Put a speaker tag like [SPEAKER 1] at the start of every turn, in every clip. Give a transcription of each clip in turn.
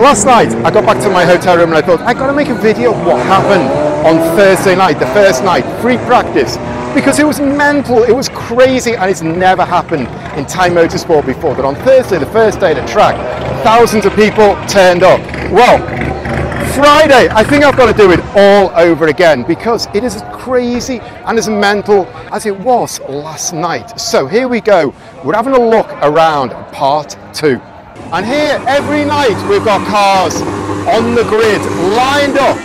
[SPEAKER 1] Last night, I got back to my hotel room and I thought, I got to make a video of what happened on Thursday night, the first night, free practice. Because it was mental, it was crazy, and it's never happened in Thai motorsport before. That on Thursday, the first day of the track, thousands of people turned up. Well, Friday, I think I've got to do it all over again because it is as crazy and as mental as it was last night. So here we go. We're having a look around part 2. And here, every night, we've got cars on the grid, lined up.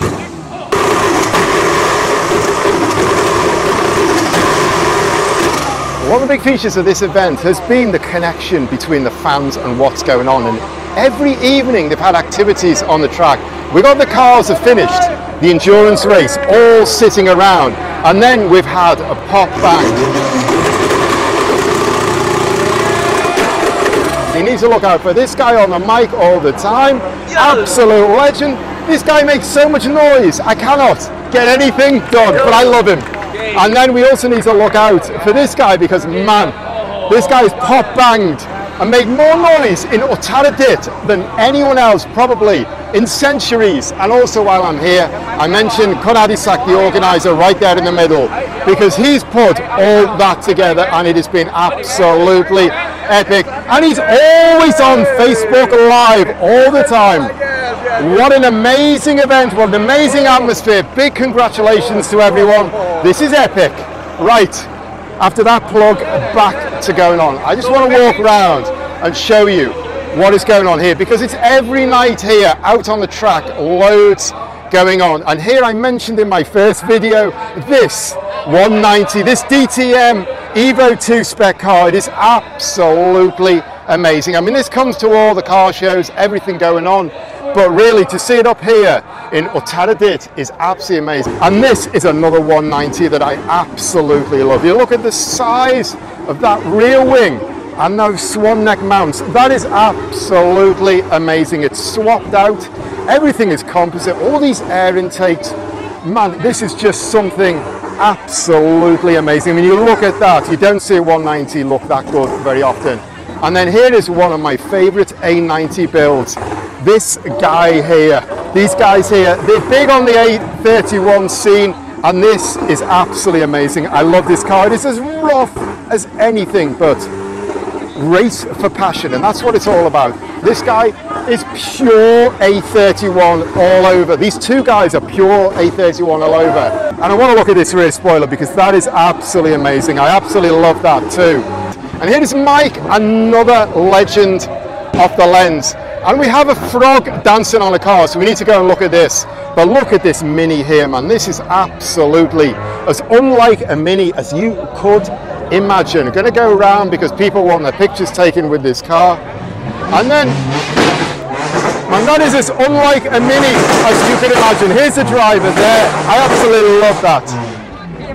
[SPEAKER 1] One of the big features of this event has been the connection between the fans and what's going on. And every evening they've had activities on the track. We've got the cars have finished the endurance race, all sitting around. And then we've had a pop band. You need to look out for this guy on the mic all the time. Absolute legend. This guy makes so much noise. I cannot get anything done, but I love him. And then we also need to look out for this guy because, man, this guy is pop banged and made more noise in Uttaradit than anyone else probably in centuries. And also while I'm here, I mentioned Culminated, the organizer, right there in the middle, because he's put all that together and it has been absolutely epic. And he's always on Facebook Live all the time. What an amazing event, what an amazing atmosphere. Big congratulations to everyone. This is epic. Right, after that plug, back to going on. I just want to walk around and show you what is going on here because it's every night here out on the track, loads going on. And here I mentioned in my first video, this 190, this DTM Evo 2 spec car, it is absolutely amazing. I mean, this comes to all the car shows, everything going on. But really, to see it up here in Uttaradit is absolutely amazing. And this is another 190 that I absolutely love. You look at the size of that rear wing and those swan neck mounts. That is absolutely amazing. It's swapped out. Everything is composite. All these air intakes. Man, this is just something absolutely amazing. I mean, you look at that. You don't see a 190 look that good very often. And then here is one of my favorite A90 builds. This guy here, these guys here, they're big on the A31 scene, and this is absolutely amazing. I love this car. It is as rough as anything, but race for passion, and that's what it's all about. This guy is pure A31 all over. These two guys are pure A31 all over. And I want to look at this rear spoiler because that is absolutely amazing. I absolutely love that too. And here is Mike, another legend of the lens. And we have a frog dancing on a car, so we need to go and look at this. But look at this Mini here, man. This is absolutely as unlike a Mini as you could imagine. I'm going to go around because people want their pictures taken with this car. And then, man, that is as unlike a Mini as you can imagine. Here's the driver there. I absolutely love that.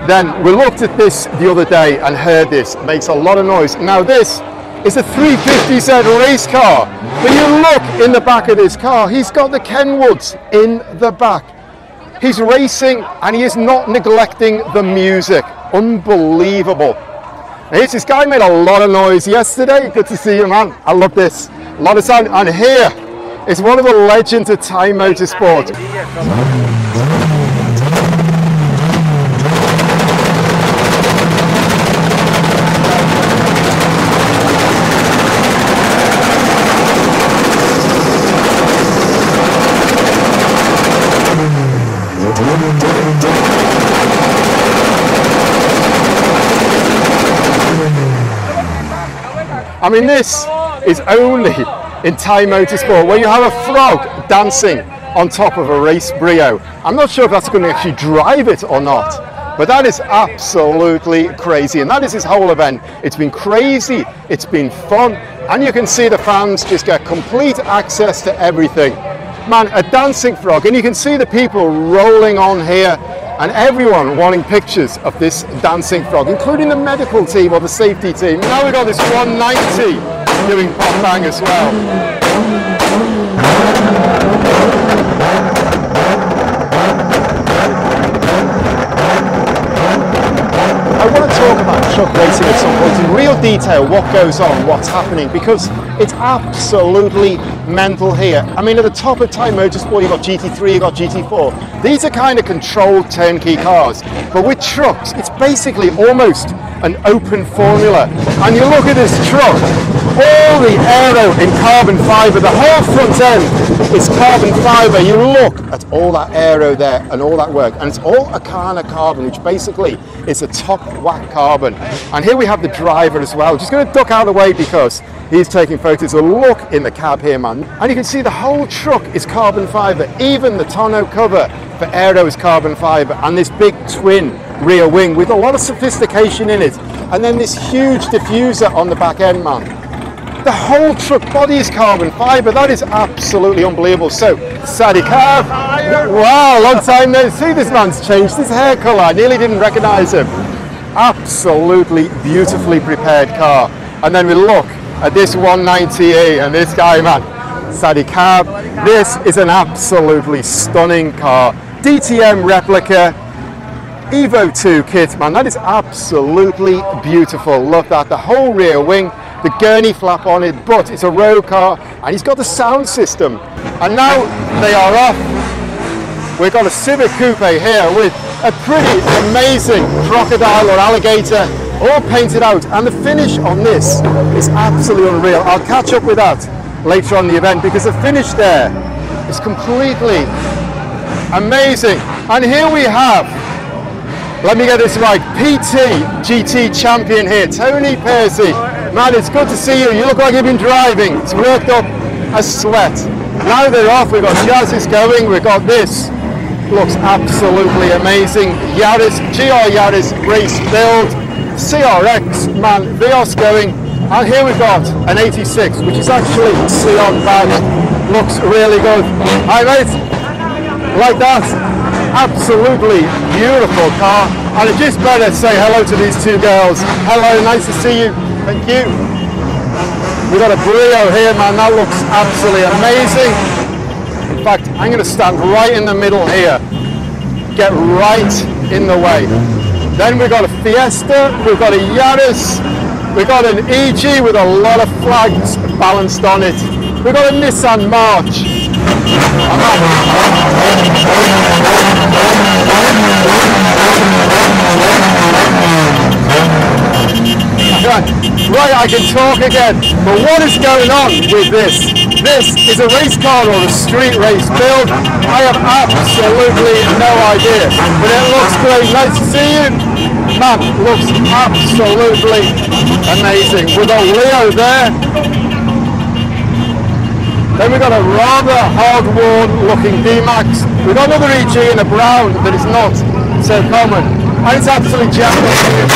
[SPEAKER 1] Then we looked at this the other day and heard this. It makes a lot of noise. Now this is a 350Z race car. But you look in the back of this car, he's got the Kenwoods in the back. He's racing and he is not neglecting the music. Unbelievable. Here's this guy made a lot of noise yesterday. Good to see you, man. I love this. A lot of sound. And here is one of the legends of Thai motorsport. I mean, this is only in Thai motorsport where you have a frog dancing on top of a race brio. I'm not sure if that's going to actually drive it or not, but that is absolutely crazy. And that is this whole event. It's been crazy, it's been fun, and you can see the fans just get complete access to everything. Man, a dancing frog, and you can see the people rolling on here and everyone wanting pictures of this dancing frog, including the medical team or the safety team. Now we've got this 190 doing pop bang as well. I want to talk about truck racing at some point in real detail, what goes on, what's happening, because it's absolutely mental here. I mean, at the top of Time Motorsport, you've got GT3, you've got GT4. These are kind of controlled turnkey cars. But with trucks, it's basically almost an open formula. And you look at this truck, all the aero in carbon fibre, the whole front end is carbon fibre. You look at all that aero there and all that work, and it's all Akana carbon, which basically is a top whack carbon. And here we have the driver as well. Just going to duck out of the way because he's taking photos. So look in the cab here, man. And you can see the whole truck is carbon fibre. Even the tonneau cover for aero is carbon fibre. And this big twin rear wing with a lot of sophistication in it. And then this huge diffuser on the back end, man. The whole truck body is carbon fibre. That is absolutely unbelievable. So, Sadi Cab. Wow, long time no see. This man's changed his hair colour. I nearly didn't recognise him. Absolutely beautifully prepared car. And then we look at this 190e and this guy, man, Sadi Cab. This is an absolutely stunning car. DTM replica, Evo 2 kit, man. That is absolutely beautiful. Look at the whole rear wing, the gurney flap on it, but it's a road car and he's got the sound system. And now they are off. We've got a Civic Coupe here with a pretty amazing crocodile or alligator, all painted out, and the finish on this is absolutely unreal. I'll catch up with that later on in the event because the finish there is completely amazing. And here we have, let me get this right, PT GT champion here, Tony Percy. Man, it's good to see you. You look like you've been driving. It's worked up a sweat. Now they're off. We've got chassis going. We've got this. Looks absolutely amazing. Yaris, GR Yaris race build. CRX, man, Vios going. And here we've got an 86, which is actually Sion badged. Looks really good. Hi, mate. Like that. Absolutely beautiful car. And I just better say hello to these two girls. Hello, nice to see you. Thank you. We've got a Brio here, man. That looks absolutely amazing. In fact, I'm going to stand right in the middle here. Get right in the way. Then we've got a Fiesta. We've got a Yaris. We've got an EG with a lot of flags balanced on it. We've got a Nissan March. Right, I can talk again. But what is going on with this? This is a race car or a street race build. I have absolutely no idea. But it looks great. Nice to see you. Man, looks absolutely amazing. We've got Leo there. Then we've got a rather hard-worn looking D-Max. We've got another EG in a brown that is not so common. And it's absolutely jammed up here.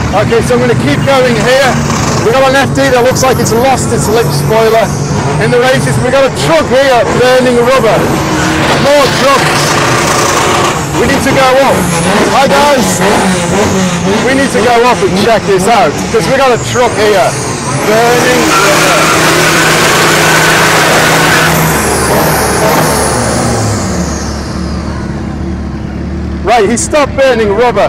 [SPEAKER 1] Okay, so I'm going to keep going here. We've got an FD that looks like it's lost its lip spoiler in the races. We've got a truck here burning rubber. More trucks. We need to go up. Hi guys. We need to go up and check this out because we've got a truck here burning rubber. Right, he stopped burning rubber.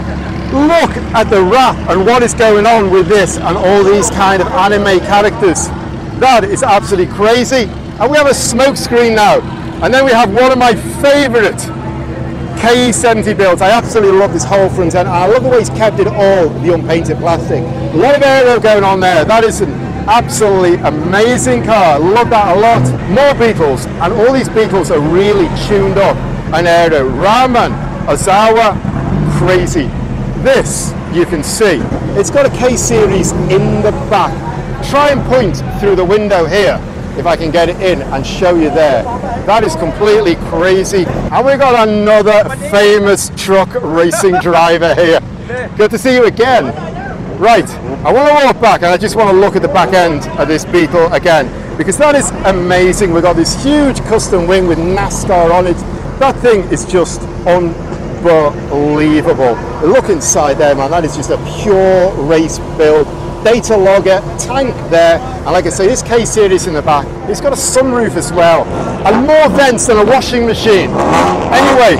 [SPEAKER 1] Look at the wrap and what is going on with this and all these kind of anime characters. That is absolutely crazy. And we have a smoke screen now. And then we have one of my favourite KE70 builds. I absolutely love this whole front end. And I love the way he's kept it all the unpainted plastic. A lot of aero going on there. That is an absolutely amazing car. Love that a lot. More Beetles. And all these Beetles are really tuned up and aero. Raman, Ozawa, crazy. This, you can see, it's got a K-Series in the back. Try and point through the window here, if I can get it in and show you there. That is completely crazy. And we've got another famous truck racing driver here. Good to see you again. Right, I want to walk back and I just want to look at the back end of this Beetle again, because that is amazing. We've got this huge custom wing with NASCAR on it. That thing is just unbelievable. Look inside there, man. That is just a pure race build. Data logger, tank there, and like I say, this K-Series in the back. It's got a sunroof as well, and more vents than a washing machine. Anyway,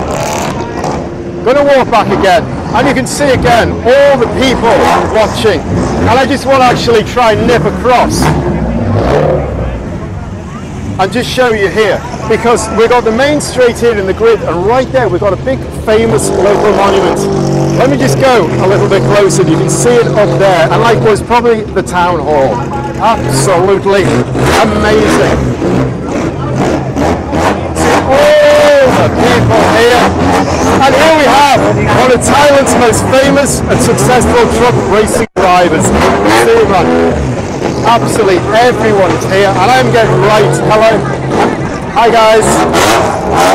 [SPEAKER 1] Gonna walk back again, and you can see again all the people watching. And I just want to actually try and nip across and just show you here, because we've got the main straight here in the grid, and right there we've got a big famous local monument. Let me just go a little bit closer. You can see it up there, and likewise probably the town hall. Absolutely amazing. All the people here, and here we have one of Thailand's most famous and successful truck racing drivers. See, man. Absolutely everyone is here, and I'm getting right. Hello. Hi guys.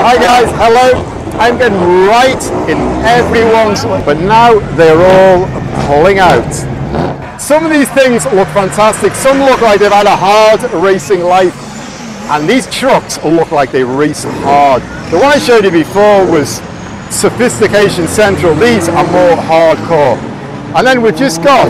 [SPEAKER 1] Hi guys. Hello. I'm getting right in everyone's, but now they're all pulling out. Some of these things look fantastic. Some look like they've had a hard racing life, and these trucks look like they race hard. The one I showed you before was Sophistication Central. These are more hardcore. And then we've just got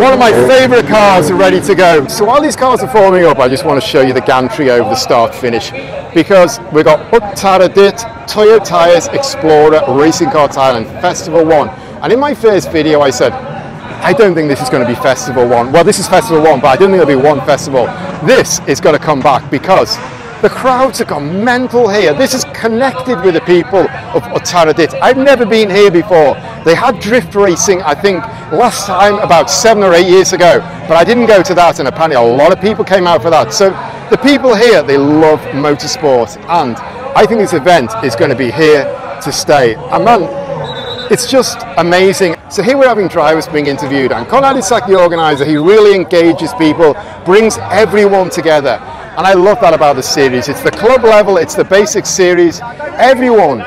[SPEAKER 1] one of my favourite cars ready to go. So while these cars are forming up, I just want to show you the gantry over the start finish, because we've got Uttaradit Toyo Tires Explorer Racing Car Thailand Festival 1. And in my first video I said, I don't think this is going to be Festival 1. Well, this is Festival 1, but I don't think there'll be one festival. This is going to come back because the crowds have gone mental here. This is connected with the people of Uttaradit. I've never been here before. They had drift racing, I think, last time about 7 or 8 years ago, but I didn't go to that, and apparently a lot of people came out for that. So the people here, they love motorsport, and I think this event is going to be here to stay. And man, it's just amazing. So here we're having drivers being interviewed, and Culminated, the organizer, he really engages people, brings everyone together. And I love that about the series. It's the club level, it's the basic series. Everyone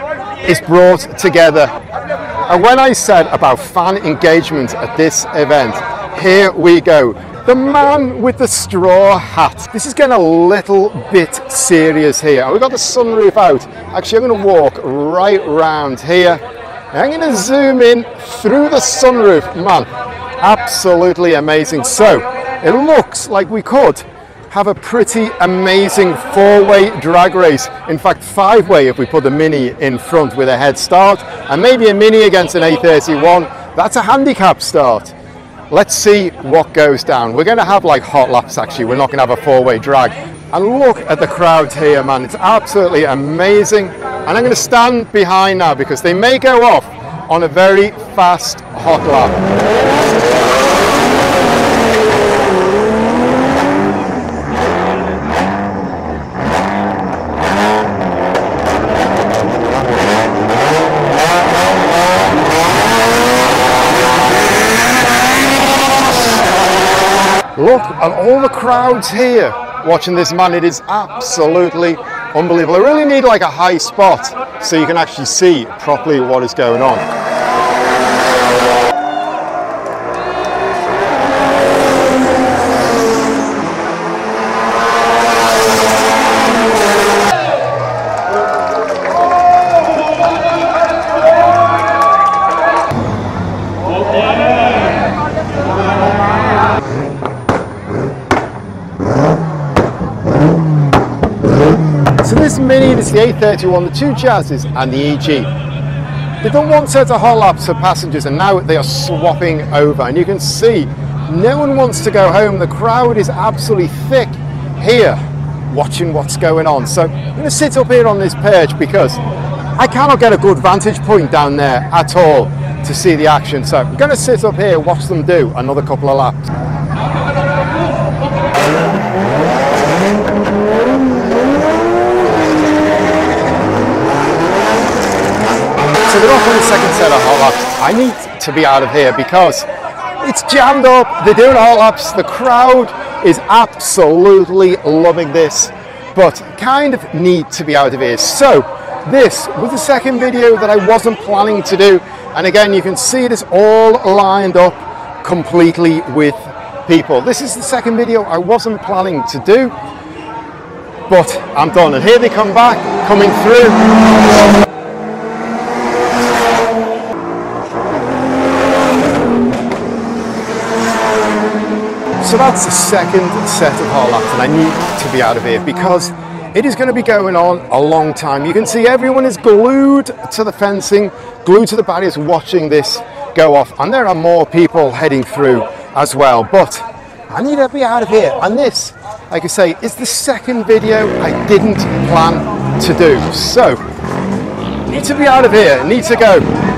[SPEAKER 1] is brought together. And when I said about fan engagement at this event, here we go. The man with the straw hat. This is getting a little bit serious here. We've got the sunroof out. Actually, I'm going to walk right round here. I'm going to zoom in through the sunroof. Man, absolutely amazing. So it looks like we could have a pretty amazing 4-way drag race. In fact, 5-way if we put the Mini in front with a head start, and maybe a Mini against an A31. That's a handicap start. Let's see what goes down. We're going to have like hot laps actually. We're not going to have a 4-way drag. And look at the crowd here, man. It's absolutely amazing. And I'm going to stand behind now because they may go off on a very fast hot lap. Look at all the crowds here watching this, man. It is absolutely unbelievable. I really need like a high spot so you can actually see properly what is going on. So this Mini, this is the A31, the 2 Jazzes and the EG. They've done one set of hot laps for passengers and now they are swapping over, and you can see no one wants to go home. The crowd is absolutely thick here watching what's going on. So I'm going to sit up here on this perch because I cannot get a good vantage point down there at all to see the action. So I'm going to sit up here, watch them do another couple of laps. So they're off on the second set of hot laps. I need to be out of here because it's jammed up. They're doing hot laps. The crowd is absolutely loving this, but kind of need to be out of here. So this was the second video that I wasn't planning to do. And again, you can see it is all lined up completely with people. This is the second video I wasn't planning to do, but I'm done. And here they come back, coming through. So that's the second set of hot laps, and I need to be out of here because It is going to be going on a long time. You can see everyone is glued to the fencing, glued to the barriers, watching this go off. And there are more people heading through as well. But I need to be out of here. And this, like I say, is the second video I didn't plan to do. So, need to be out of here, need to go.